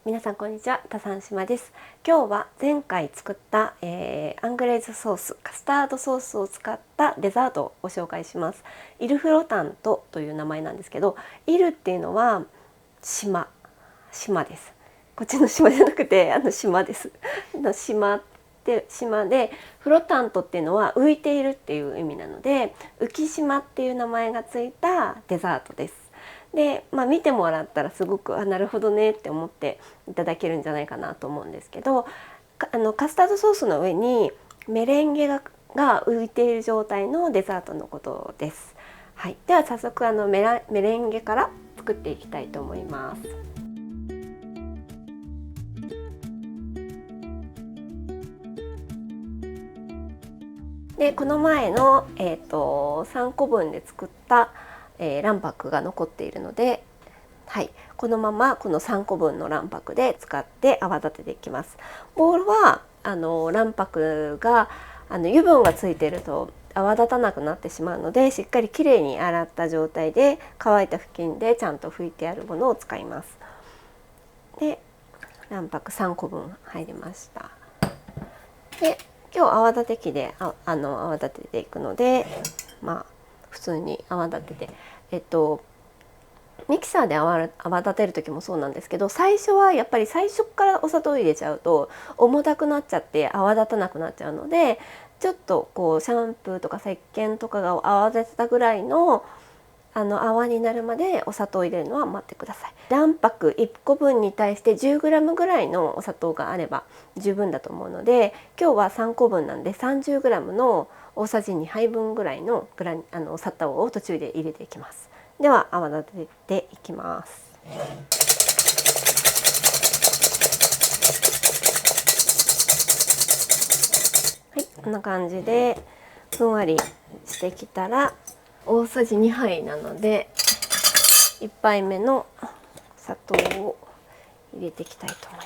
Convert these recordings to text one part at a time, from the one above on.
皆さんこんにちは、タサン島です。今日は前回作った、アングレーズソース、カスタードソースを使ったデザートをご紹介します。イルフロタントという名前なんですけど、イルっていうのは島です。こっちの島じゃなくて島です。島って島で、フロタントっていうのは浮いているっていう意味なので、浮島っていう名前がついたデザートです。で、見てもらったらすごくなるほどねって思っていただけるんじゃないかなと思うんですけど、カスタードソースの上にメレンゲが浮いている状態のデザートのことです。はい、では早速メレンゲから作っていきたいと思います。でこの前の、3個分で作った卵白が残っているので、はい、このままこの3個分の卵白で使って泡立てていきます。ボウルは卵白が油分がついていると泡立たなくなってしまうので、しっかりきれいに洗った状態で乾いた布巾でちゃんと拭いてあるものを使います。で卵白3個分入りました。で今日泡立て器で泡立てていくので、普通に泡立ててミキサーで泡立てる時もそうなんですけど、最初はやっぱり最初からお砂糖を入れちゃうと重たくなっちゃって泡立たなくなっちゃうので、ちょっとこうシャンプーとか石鹸とかが泡立てたぐらいの泡になるまでお砂糖を入れるのは待ってください。卵白1個分に対して 10g ぐらいのお砂糖があれば十分だと思うので、今日は3個分なんで 30g の大さじ2杯分ぐらいのお砂糖を途中で入れていきます。では泡立てていきます。はい、こんな感じでふんわりしてきたら、大さじ2杯なので1杯目の砂糖を入れていきたいと思いま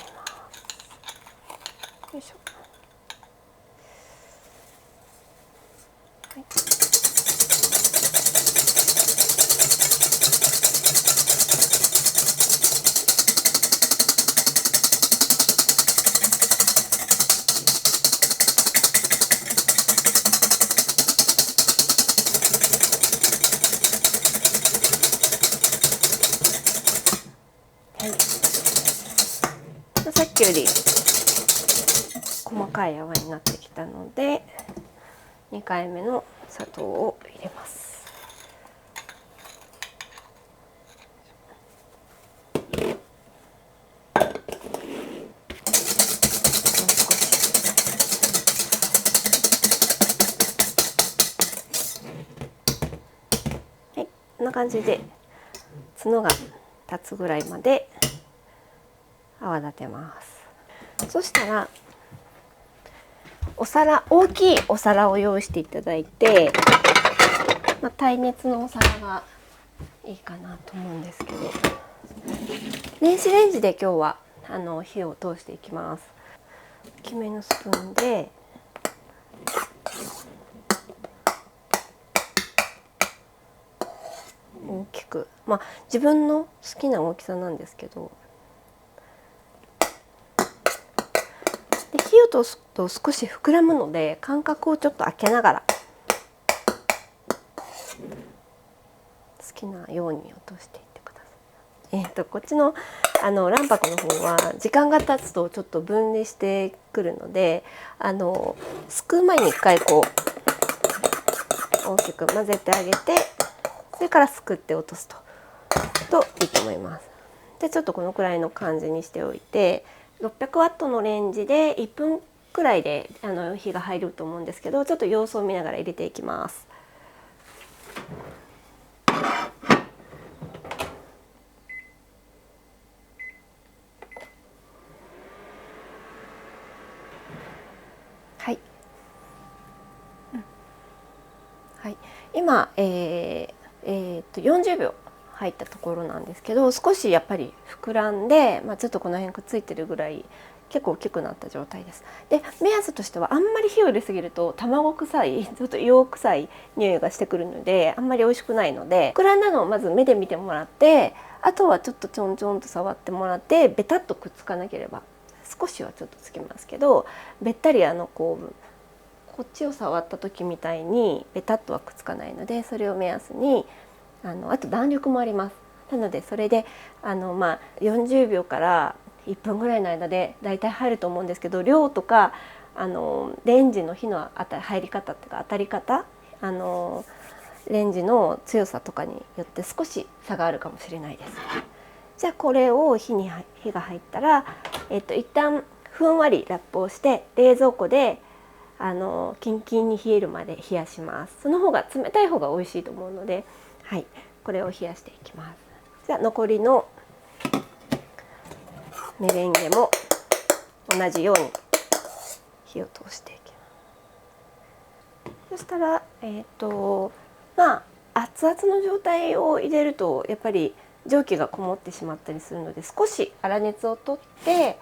す。よいしょ。はい、さっきより細かい泡になってきたので2回目の砂糖を入れます。はい、こんな感じで角が立つぐらいまで泡立てます。そしたら大きいお皿を用意していただいて、耐熱のお皿がいいかなと思うんですけど、電子レンジで今日は火を通していきます。大きめのスプーンで大きく、自分の好きな大きさなんですけど、で火を通すと少し膨らむので間隔をちょっと開けながら好きなように落としていってください。こっちの卵白の方は時間が経つとちょっと分離してくるので、すくう前に一回こう大きく混ぜてあげて、それからすくって落とすといいと思います。でちょっとこのくらいの感じにしておいて、600ワットのレンジで1分くらいで火が入ると思うんですけど、ちょっと様子を見ながら入れていきます。はい、はい、今、40秒入ったところなんですけど、少しやっぱり膨らんで、ちょっとこの辺くっついてるぐらい結構大きくなった状態です。で目安としては、あんまり火を入れすぎると卵臭い、ちょっと硫黄臭い匂いがしてくるのであんまり美味しくないので、膨らんだのをまず目で見てもらって、あとはちょっとちょんちょんと触ってもらって、ベタッとくっつかなければ、少しはちょっとつきますけど、べったりこっちを触った時みたいにベタッとはくっつかないので、それを目安にあと弾力もあります。なのでそれで40秒から1分ぐらいの間でだいたい入ると思うんですけど、量とかレンジの火の入り方っていうか当たり方、レンジの強さとかによって少し差があるかもしれないです。じゃあこれを火が入ったら、一旦ふんわりラップをして冷蔵庫でキンキンに冷えるまで冷やします。その方が冷たい方が美味しいと思うので、はい、これを冷やしていきます。じゃあ残りのメレンゲも同じように火を通していきます。そしたら熱々の状態を入れるとやっぱり蒸気がこもってしまったりするので、少し粗熱を取って、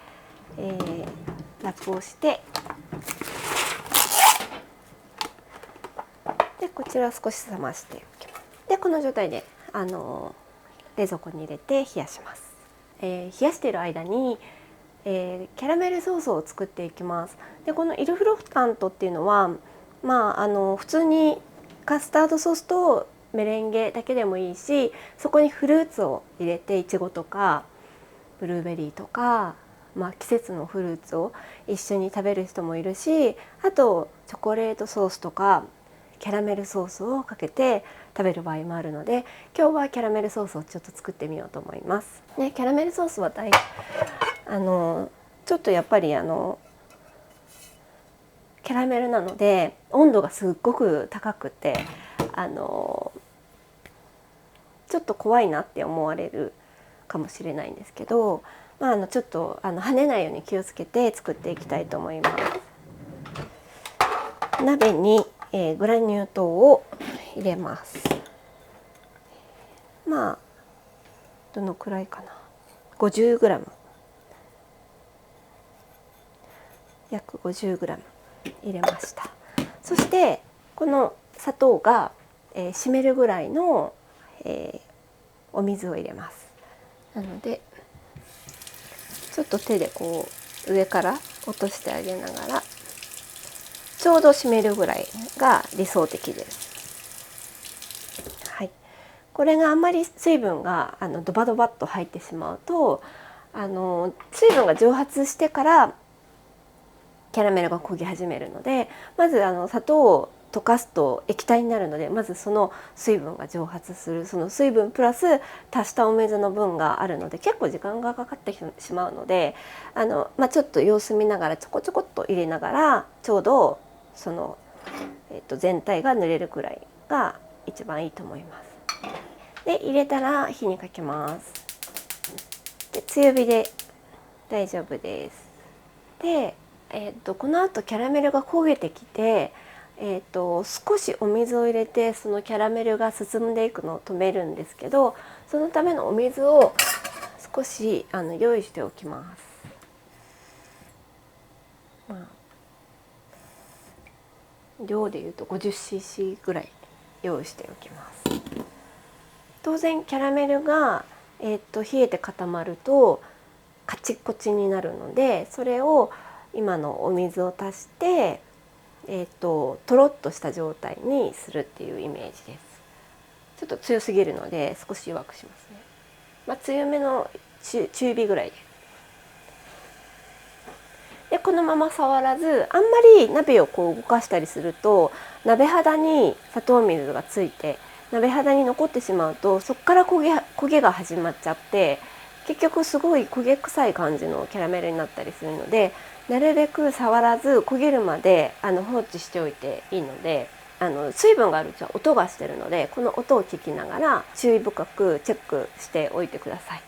ラップをして、でこちらを少し冷ましておきます。でこの状態で冷蔵庫に入れて冷やします。冷やしている間に、キャラメルソースを作っていきます。でこのイルフロタントっていうのは、普通にカスタードソースとメレンゲだけでもいいし、そこにフルーツを入れて、いちごとかブルーベリーとか、季節のフルーツを一緒に食べる人もいるし、あとチョコレートソースとかキャラメルソースをかけて食べる場合もあるので、今日はキャラメルソースをちょっと作ってみようと思います。でキャラメルソースはちょっとやっぱりキャラメルなので温度がすっごく高くてちょっと怖いなって思われるかもしれないんですけど、ちょっと跳ねないように気をつけて作っていきたいと思います。鍋に、グラニュー糖を入れます。どのくらいかな、50g、約 50g 入れました。そしてこの砂糖が、湿るぐらいの、お水を入れます。なのでちょっと手でこう上から落としてあげながら、ちょうど湿るぐらいが理想的です。はい、これがあんまり水分がドバドバっと入ってしまうと水分が蒸発してからキャラメルが焦げ始めるので、まず砂糖を溶かすと液体になるので、まずその水分が蒸発する、その水分プラス足したお水の分があるので結構時間がかかってしまうので、ちょっと様子見ながらちょこちょこっと入れながら、ちょうどその、全体が濡れるくらいが一番いいと思います。で入れたら火にかけます。で強火で大丈夫です。でこのあとキャラメルが焦げてきて、少しお水を入れてそのキャラメルが進んでいくのを止めるんですけど、そのためのお水を少し用意しておきます。量でいうと 50cc ぐらい用意しておきます。当然キャラメルが、冷えて固まるとカチッコチになるので、それを今のお水を足して、とろっとした状態にするっていうイメージです。ちょっと強すぎるので少し弱くしますね。強めの中火ぐらいでこのまま触らず、あんまり鍋をこう動かしたりすると鍋肌に砂糖水がついて鍋肌に残ってしまうと、そこから焦げが始まっちゃって、結局すごい焦げ臭い感じのキャラメルになったりするので、なるべく触らず焦げるまで放置しておいていいので、水分があるうちは音がしてるので、この音を聞きながら注意深くチェックしておいてください。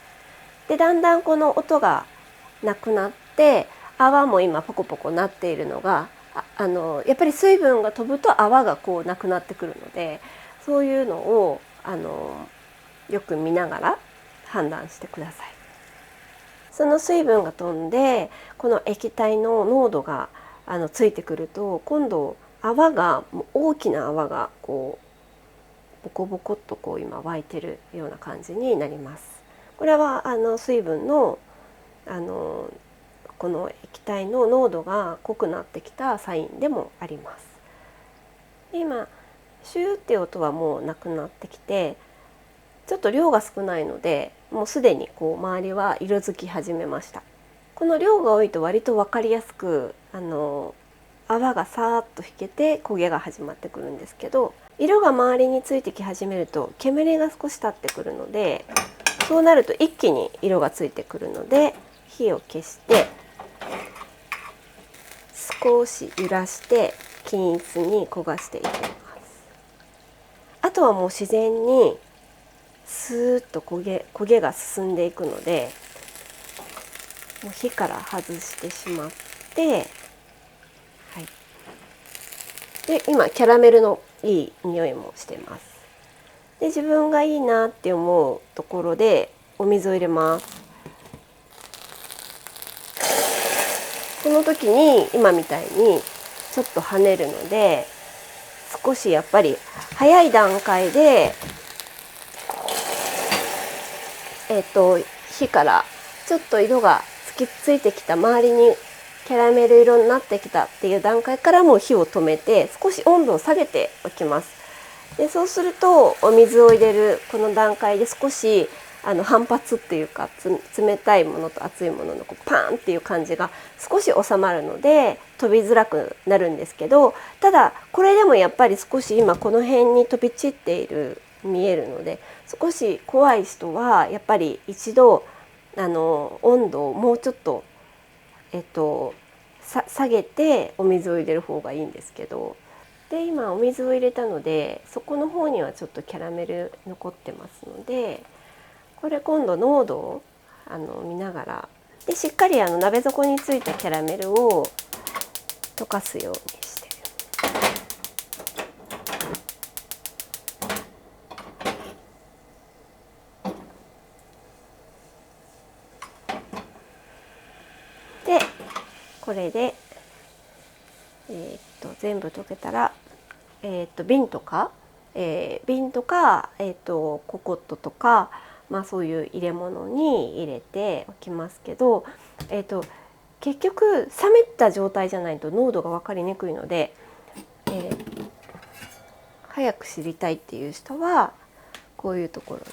でだんだんこの音がなくなって泡も今ポコポコなっているのがやっぱり水分が飛ぶと泡がこうなくなってくるので、そういうのをよく見ながら判断してください。その水分が飛んでこの液体の濃度がついてくると、今度泡が大きな泡がこうボコボコっとこう今湧いてるような感じになります。これは水分のこの液体の濃度が濃くなってきたサインでもあります。で今シューって音はもうなくなってきて、ちょっと量が少ないのでもうすでにこう周りは色づき始めました。この量が多いと割と分かりやすく泡がさーっと引けて焦げが始まってくるんですけど、色が周りについてき始めると煙が少し立ってくるので、そうなると一気に色がついてくるので火を消して少し揺らして均一に焦がしていきます。あとはもう自然にスーッと焦げが進んでいくので、もう火から外してしまって、はい、で今キャラメルのいい匂いもしてます。で自分がいいなって思うところでお水を入れます。この時に今みたいにちょっと跳ねるので、少しやっぱり早い段階で火からちょっと色がついてきた、周りにキャラメル色になってきたっていう段階からもう火を止めて少し温度を下げておきます。でそうするとお水を入れるこの段階で少し反発っていうか冷たいものと熱いもののこうパーンっていう感じが少し収まるので飛びづらくなるんですけど、ただこれでもやっぱり少し今この辺に飛び散っている見えるので、少し怖い人はやっぱり一度温度をもうちょっと、下げてお水を入れる方がいいんですけど、で今お水を入れたのでそこの方にはちょっとキャラメル残ってますので、これ今度濃度を見ながらでしっかり鍋底についたキャラメルを溶かすようにして、でこれで、全部溶けたら、瓶とか、ココットとか、そういう入れ物に入れておきますけど、結局冷めた状態じゃないと濃度が分かりにくいので、早く知りたいっていう人はこういうところに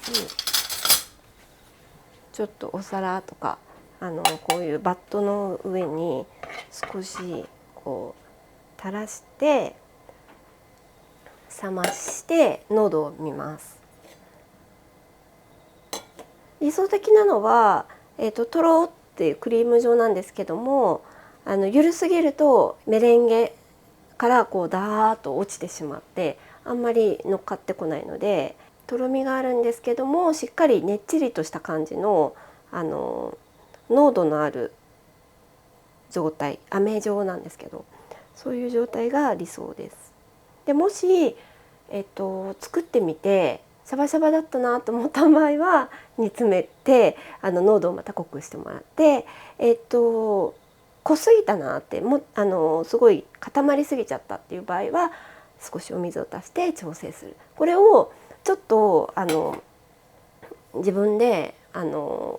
ちょっとお皿とかこういうバットの上に少しこう垂らして冷まして濃度を見ます。理想的なのは、とろっていうクリーム状なんですけども、緩すぎるとメレンゲからこうダーッと落ちてしまってあんまり乗っかってこないので、とろみがあるんですけどもしっかりねっちりとした感じの濃度のある状態、飴状なんですけど、そういう状態が理想です。でもし、作ってみてシャバシャバだったなと思った場合は煮詰めて濃度をまた濃くしてもらって、濃すぎたなってすごい固まりすぎちゃったっていう場合は少しお水を足して調整する。これをちょっと自分で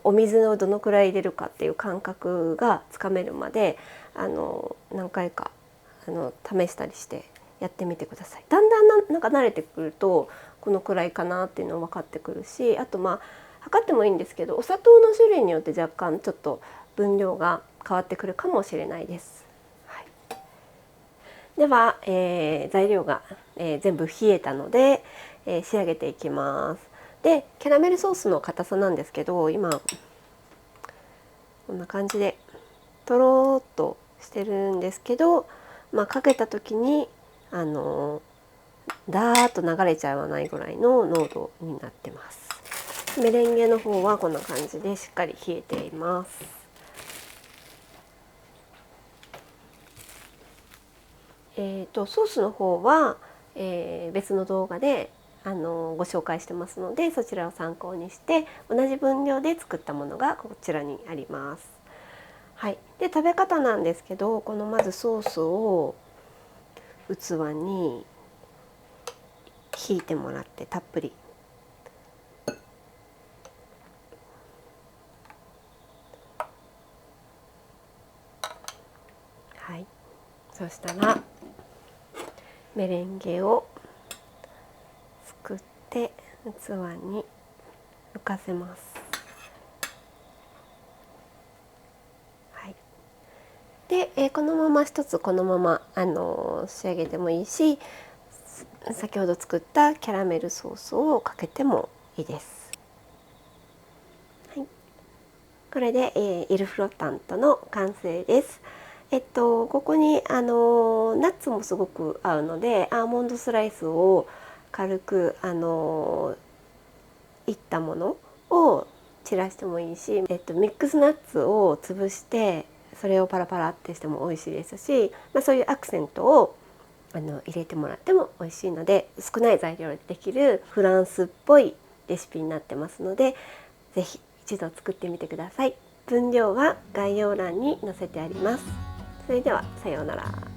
お水をどのくらい入れるかっていう感覚がつかめるまで何回か試したりしてやってみてください。だんだんなんか慣れてくるとこのくらいかなっていうの分かってくるし、あと測ってもいいんですけどお砂糖の種類によって若干ちょっと分量が変わってくるかもしれないです。はい、では、材料が、全部冷えたので、仕上げていきます。でキャラメルソースの硬さなんですけど、今こんな感じでとろーっとしてるんですけど、かけた時にダーッと流れちゃわないぐらいの濃度になってます。メレンゲの方はこんな感じでしっかり冷えています。ソースの方は、別の動画でご紹介してますのでそちらを参考にして同じ分量で作ったものがこちらにあります。はい、で食べ方なんですけど、このまずソースを器にひいてもらってたっぷりはい、そしたらメレンゲを作って器に浮かせます。はい、で、このまま一つこのまま仕上げてもいいし、先ほど作ったキャラメルソースをかけてもいいです。はい、これで、イルフロタントの完成です。ここにナッツもすごく合うので、アーモンドスライスを軽くいったものを散らしてもいいし、ミックスナッツを潰してそれをパラパラってしても美味しいですし、そういうアクセントを入れてもらっても美味しいので、少ない材料でできるフランスっぽいレシピになってますので、是非一度作ってみてください。分量は概要欄に載せてあります。それではさようなら。